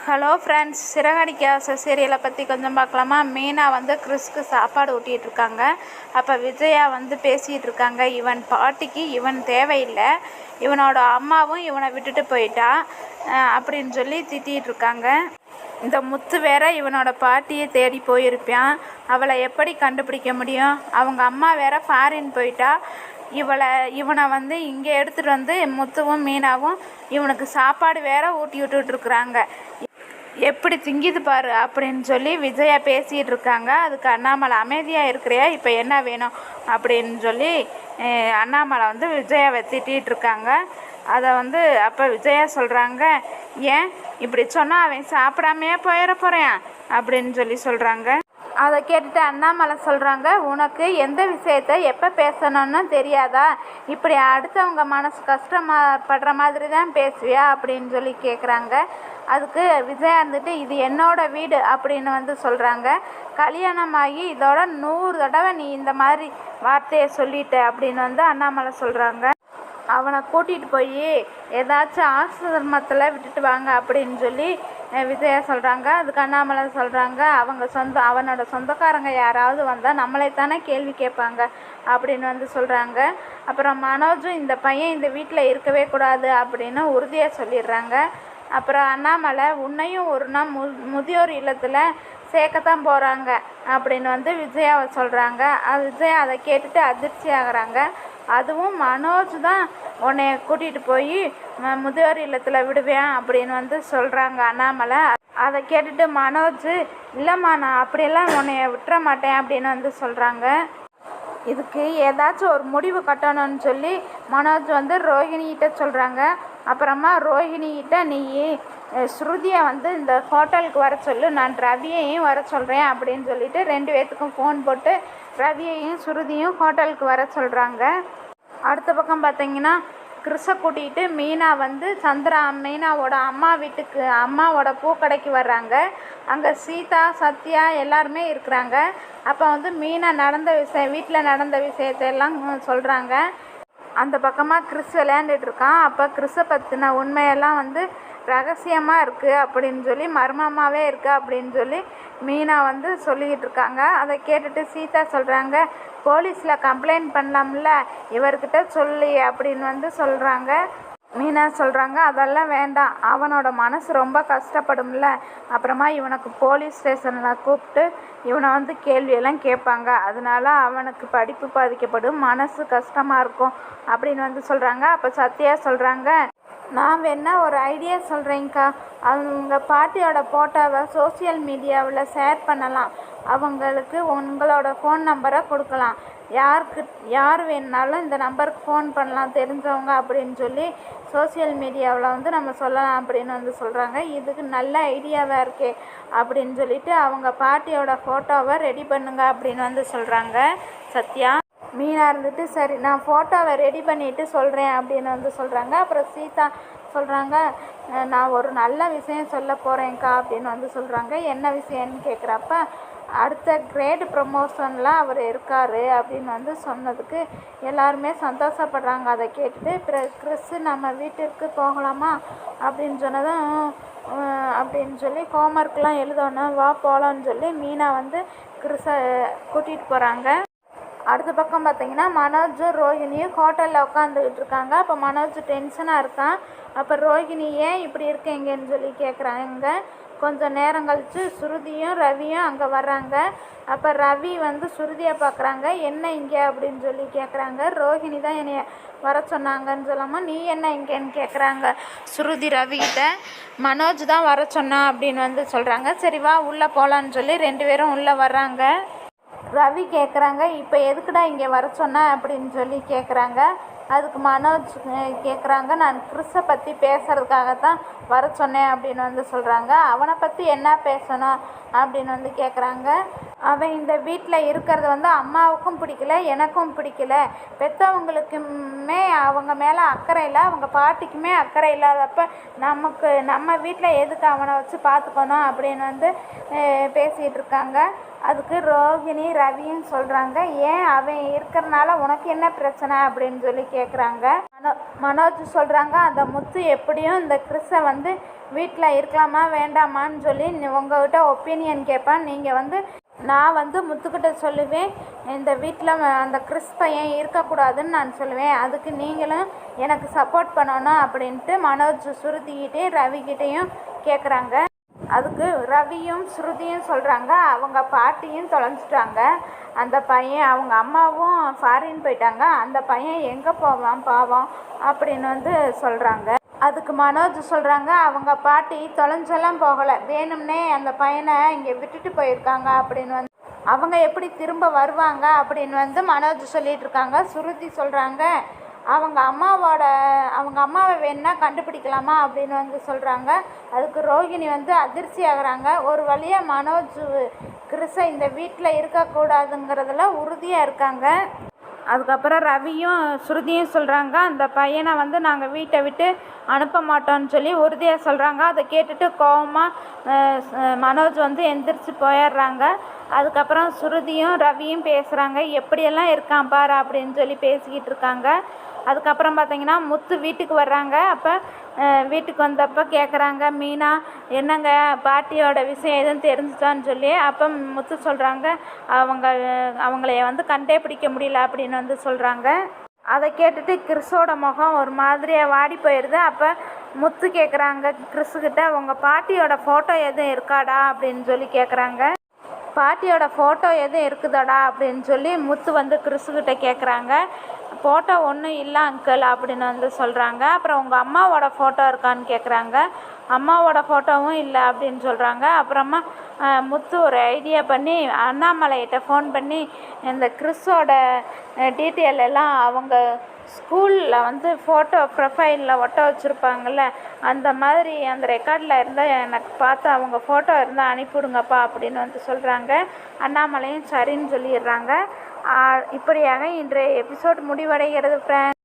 Hello friends, Siragadikka ஆசை சீரியலை பற்றி கொஞ்சம் பார்க்கலாமா? மீனா வந்து கிறிஸ்க்கு சாப்பாடு ஊட்டிகிட்ருக்காங்க. அப்போ விஜயா வந்து பேசிகிட்டு இருக்காங்க, இவன் பாட்டிக்கு இவன் தேவையில்லை, இவனோட அம்மாவும் இவனை விட்டுட்டு போயிட்டா அப்படின்னு சொல்லி திட்டிகிட்டு இருக்காங்க. இந்த முத்து வேற இவனோட பாட்டியை தேடி போயிருப்பான், அவளை எப்படி கண்டுபிடிக்க முடியும்? அவங்க அம்மா வேற ஃபாரின் போயிட்டா, இவனை வந்து இங்கே எடுத்துகிட்டு வந்து முத்துவும் மீனாவும் இவனுக்கு சாப்பாடு வேற ஊட்டி விட்டுட்ருக்குறாங்க. எப்படி திங்கிது பாரு அப்படின்னு சொல்லி விஜயா பேசிகிட்டு இருக்காங்க. அதுக்கு அண்ணாமலை அமைதியாக இருக்கிறியா, இப்போ என்ன வேணும் அப்படின்னு சொல்லி அண்ணாமலை வந்து விஜயாவை திட்டிகிட்டு இருக்காங்க. அதை வந்து அப்போ விஜயா சொல்கிறாங்க, ஏன் இப்படி சொன்னால் அவன் சாப்பிடாமையே போயிட போகிறேன் அப்படின்னு சொல்லி சொல்கிறாங்க. அதை கேட்டுட்டு அண்ணாமலை சொல்கிறாங்க, உனக்கு எந்த விஷயத்த எப்போ பேசணும்னு தெரியாதா? இப்படி அடுத்தவங்க மனசு கஷ்டப்படுற மாதிரி தான் பேசுவியா அப்படின்னு சொல்லி கேட்குறாங்க. அதுக்கு விஜயா இருந்துட்டு, இது என்னோட வீடு அப்படின்னு வந்து சொல்கிறாங்க. கல்யாணமாகி இதோட 100 தடவை நீ இந்த மாதிரி வார்த்தையை சொல்லிட்ட அப்படின்னு வந்து அண்ணாமலை சொல்கிறாங்க. அவனை கூட்டிகிட்டு போய் ஏதாச்சும் ஆசிரமத்தில் விட்டுட்டு வாங்க அப்படின்னு சொல்லி விஜயா சொல்கிறாங்க. அதுக்கு அண்ணாமலை சொல்கிறாங்க, அவனோட சொந்தக்காரங்க யாராவது வந்தால் நம்மளை தானே கேள்வி கேட்பாங்க அப்படின்னு வந்து சொல்கிறாங்க. அப்புறம் மனோஜும் இந்த பையன் இந்த வீட்டில் இருக்கவே கூடாது அப்படின்னு உறுதியாக சொல்லிடுறாங்க. அப்புறம் அண்ணாமலை, உன்னையும் ஒரு நாள் முதியோர் இல்லத்தில் சேர்க்கத்தான் போகிறாங்க அப்படின்னு வந்து விஜயாவை சொல்கிறாங்க. விஜயா அதை கேட்டுட்டு அதிர்ச்சி ஆகிறாங்க. அதுவும் மனோஜ் தான் உன்னை கூட்டிகிட்டு போய் முதியோர் இல்லத்தில் விடுவேன் அப்படின்னு வந்து சொல்கிறாங்க அண்ணாமலை. அதை கேட்டுட்டு மனோஜ், இல்லைம்மா நான் அப்படியெல்லாம் உன்னைய விட்டுற மாட்டேன் அப்படின்னு வந்து சொல்கிறாங்க. இதுக்கு ஏதாச்சும் ஒரு முடிவு கட்டணும்னு சொல்லி மனோஜ் வந்து ரோஹிணிகிட்ட சொல்கிறாங்க. அப்புறமா ரோஹிணிகிட்ட, நீ ஸ்ருதியை வந்து இந்த ஹோட்டலுக்கு வர சொல்லு, நான் ரவியையும் வர சொல்கிறேன் அப்படின்னு சொல்லிட்டு 2 பேர்த்துக்கும் ஃபோன் போட்டு ரவியையும் ஸ்ருதியும் ஹோட்டலுக்கு வர சொல்கிறாங்க. அடுத்த பக்கம் பார்த்தீங்கன்னா கிறிஸை கூட்டிகிட்டு மீனா வந்து மீனாவோட அம்மா வீட்டுக்கு அம்மாவோட பூக்கடைக்கு வர்றாங்க. அங்கே சீதா சத்யா எல்லாருமே இருக்கிறாங்க. அப்போ வந்து மீனா வீட்டில் நடந்த விஷயத்தையெல்லாம் சொல்கிறாங்க. அந்த பக்கமாக கிறிஸ் விளையாண்டுட்ருக்கான். அப்போ கிறிஸை பற்றின உண்மையெல்லாம் வந்து ரகசியமாக இருக்குது அப்படின்னு சொல்லி, மர்மமாகவே இருக்குது அப்படின்னு சொல்லி மீனா வந்து சொல்லிக்கிட்டு இருக்காங்க. அதை கேட்டுட்டு சீதா சொல்கிறாங்க, போலீஸில் கம்ப்ளைண்ட் பண்ணலாம்ல, இவர்கிட்ட சொல்லி அப்படின்னு வந்து சொல்கிறாங்க. மீனா சொல்கிறாங்க, அதெல்லாம் வேண்டாம், அவனோட மனசு ரொம்ப கஷ்டப்படும்ல, அப்புறமா இவனுக்கு போலீஸ் ஸ்டேஷனில் கூப்பிட்டு இவனை வந்து கேள்வியெல்லாம் கேட்பாங்க, அதனால அவனுக்கு படிப்பு பாதிக்கப்படும், மனசு கஷ்டமாக இருக்கும் அப்படின்னு வந்து சொல்கிறாங்க. அப்போ சத்யா சொல்கிறாங்க, நான் வேணா ஒரு ஐடியா சொல்கிறேங்க்கா, அவங்க பாட்டியோட ஃபோட்டோவை சோசியல் மீடியாவில் ஷேர் பண்ணலாம், அவங்களுக்கு உங்களோட ஃபோன் நம்பரை கொடுக்கலாம், யார் வேணுனாலும் இந்த நம்பருக்கு ஃபோன் பண்ணலாம் தெரிஞ்சவங்க அப்படின்னு சொல்லி சோசியல் மீடியாவில் வந்து நம்ம சொல்லலாம் அப்படின்னு வந்து சொல்கிறாங்க. இதுக்கு நல்ல ஐடியாவாக இருக்கே அப்படின்னு சொல்லிட்டு அவங்க பாட்டியோட ஃபோட்டோவை ரெடி பண்ணுங்க அப்படின்னு வந்து சொல்கிறாங்க சத்யா. மீனா இருந்துட்டு, சரி நான் ஃபோட்டோவை ரெடி பண்ணிவிட்டு சொல்கிறேன் அப்படின்னு வந்து சொல்கிறாங்க. அப்புறம் சீதா சொல்கிறாங்க, நான் ஒரு நல்ல விஷயம் சொல்ல போகிறேன்க்கா அப்படின்னு வந்து சொல்கிறாங்க. என்ன விஷயம்னு கேட்குறப்ப, அடுத்த கிரேட் ப்ரமோஷனில் அவர் இருக்கார் அப்படின்னு வந்து சொன்னதுக்கு எல்லாருமே சந்தோஷப்படுறாங்க. அதை கேட்டுட்டு கிறிஸ் நம்ம வீட்டிற்கு போகலாமா அப்படின்னு சொன்னதும் அப்படின்னு சொல்லி ஹோம்ஒர்க்லாம் எழுதணும், வா போகலான்னு சொல்லி மீனா வந்து கிறிஸை கூட்டிகிட்டு போகிறாங்க. அடுத்த பக்கம் பார்த்தீங்கன்னா மனோஜும் ரோஹிணியும் ஹோட்டலில் உட்காந்துக்கிட்டு இருக்காங்க. அப்போ மனோஜ் டென்ஷனாக இருக்கான். அப்போ ரோஹிணி ஏன் இப்படி இருக்கீங்கன்னு சொல்லி கேட்குறாங்க. கொஞ்சம் நேரம் கழித்து ஸ்ருதியும் ரவியும் அங்கே வர்றாங்க. அப்போ ரவி வந்து ஸ்ருதியை பார்க்குறாங்க, என்ன இங்கே அப்படின்னு சொல்லி கேட்குறாங்க. ரோஹிணி தான் என்னை வர சொன்னாங்கன்னு சொல்லாமல் நீ என்ன இங்கேன்னு கேட்குறாங்க ஸ்ருதி ரவிக்கிட்ட. மனோஜ் தான் வர சொன்னான் அப்படின்னு வந்து சொல்கிறாங்க. சரி வா உள்ளே போகலான்னு சொல்லி 2 பேரும் உள்ளே வர்றாங்க. ரவி கேட்குறாங்க, இப்போ எதுக்குடா இங்கே வர சொன்னேன் அப்படின்னு சொல்லி கேட்குறாங்க. அதுக்கு மனோஜ் கேட்குறாங்க, நான் கிறிஸை பற்றி பேசுகிறதுக்காகத்தான் வர சொன்னேன் அப்படின்னு வந்து சொல்கிறாங்க. அவனை பற்றி என்ன பேசணும் அப்படின்னு வந்து கேட்குறாங்க. அவன் இந்த வீட்டில் இருக்கிறது வந்து அம்மாவுக்கும் பிடிக்கல, எனக்கும் பிடிக்கல, பெற்றவங்களுக்குமே அவங்க மேலே அக்கறை இல்லை, அவங்க பாட்டிக்குமே அக்கறை இல்லாதப்ப நம்ம வீட்டில் எதுக்கு அவனை வச்சு பார்த்துக்கணும் அப்படின்னு வந்து பேசிகிட்டு இருக்காங்க. அதுக்கு ரோஹிணி ரவியும் சொல்கிறாங்க, ஏன் அவன் இருக்கிறனால உனக்கு என்ன பிரச்சனை அப்படின்னு சொல்லி கேட்குறாங்க. மனோஜ் சொல்கிறாங்க, அந்த முத்து எப்படியும் இந்த கிறிஸை வந்து வீட்டில் இருக்கலாமா வேண்டாமான்னு சொல்லி உங்கள்கிட்ட ஒப்பீனியன் கேட்பேன். நீங்கள் வந்து நான் வந்து முத்துக்கிட்ட சொல்லுவேன், இந்த வீட்டில் அந்த கிறிஸ் பையன் இருக்கக்கூடாதுன்னு நான் சொல்லுவேன். அதுக்கு நீங்களும் எனக்கு சப்போர்ட் பண்ணணும் அப்படின்ட்டு மனோஜ் ஸ்ருதிக்கிட்டேயும் ரவிக்கிட்டேயும் கேட்குறாங்க. அதுக்கு ரவியும் ஸ்ருதியும் சொல்கிறாங்க, அவங்க பாட்டியும் தொலைஞ்சிட்டாங்க, அந்த பையன் அவங்க அம்மாவும் ஃபாரின் போயிட்டாங்க, அந்த பையன் எங்கே போவான் பாவம் அப்படின்னு வந்து சொல்கிறாங்க. அதுக்கு மனோஜ் சொல்கிறாங்க, அவங்க பாட்டி தொலைஞ்செல்லாம் போகலை, வேணும்னே அந்த பையனை இங்கே விட்டுட்டு போயிருக்காங்க அப்படின்னு வந்து அவங்க எப்படி திரும்ப வருவாங்க அப்படின்னு வந்து மனோஜ் சொல்லிகிட்டு இருக்காங்க. ஸ்ருதி சொல்கிறாங்க, அவங்க அம்மாவை வேணா கண்டுபிடிக்கலாமா அப்படின்னு வந்து சொல்கிறாங்க. அதுக்கு ரோகிணி வந்து அதிர்ச்சி ஆகுறாங்க. ஒரு வழியாக மனோஜ் கிறிஸை இந்த வீட்டில் இருக்கக்கூடாதுங்கிறதுல உறுதியாக இருக்காங்க. அதுக்கப்புறம் ரவியும் ஸ்ருதியும் சொல்கிறாங்க, அந்த பையனை வந்து நாங்கள் வீட்டை விட்டு அனுப்ப மாட்டோம்னு சொல்லி உறுதியாக சொல்கிறாங்க. அதை கேட்டுட்டு கோவமாக மனோஜ் வந்து எந்திரிச்சு போயிடுறாங்க. அதுக்கப்புறம் ஸ்ருதியும் ரவியும் பேசுகிறாங்க, எப்படியெல்லாம் இருக்கான் பாரு அப்படின்னு சொல்லி பேசிக்கிட்டு இருக்காங்க. அதுக்கப்புறம் பார்த்திங்கன்னா முத்து வீட்டுக்கு வர்றாங்க. அப்போ வீட்டுக்கு வந்தப்போ கேட்குறாங்க, மீனா என்னங்க பாட்டியோட விஷயம் எதுவும் தெரிஞ்சுட்டான்னு சொல்லி. அப்போ முத்து சொல்கிறாங்க, அவங்களைய வந்து கண்டே பிடிக்க முடியல அப்படின்னு வந்து சொல்கிறாங்க. அதை கேட்டுட்டு கிறிஸோட முகம் ஒரு மாதிரியாக வாடி போயிடுது. அப்போ முத்து கேட்குறாங்க கிறிஸுக்கிட்ட, உங்கள் பாட்டியோட ஃபோட்டோ எதுவும் இருக்காடா அப்படின்னு சொல்லி கேட்குறாங்க. பாட்டியோட ஃபோட்டோ எதுவும் இருக்குதாடா அப்படின்னு சொல்லி முத்து வந்து கிறிஸுக்கிட்ட கேட்குறாங்க. ஃபோட்டோ ஒன்றும் இல்லை அங்கிள் அப்படின்னு வந்து சொல்கிறாங்க. அப்புறம் உங்கள் அம்மாவோட ஃபோட்டோ இருக்கான்னு கேட்குறாங்க. அம்மாவோட ஃபோட்டோவும் இல்லை அப்படின்னு சொல்கிறாங்க. அப்புறமா முத்து ஒரு ஐடியா பண்ணி அண்ணாமலைகிட்ட ஃபோன் பண்ணி இந்த கிறிஸோட டீட்டெயில் எல்லாம் அவங்க ஸ்கூலில் வந்து ஃபோட்டோ ப்ரொஃபைலில் ஒட்ட வச்சுருப்பாங்கள்ல, அந்த மாதிரி அந்த ரெக்கார்டில் இருந்தால் எனக்கு பார்த்து அவங்க ஃபோட்டோ இருந்தால் அனுப்பிவிடுங்கப்பா அப்படின்னு வந்து சொல்கிறாங்க. அண்ணாமலையும் சரின்னு சொல்லிடுறாங்க. இப்படியாக இன்றைய எபிசோட் முடிவடைகிறது ஃப்ரெண்ட்ஸ்.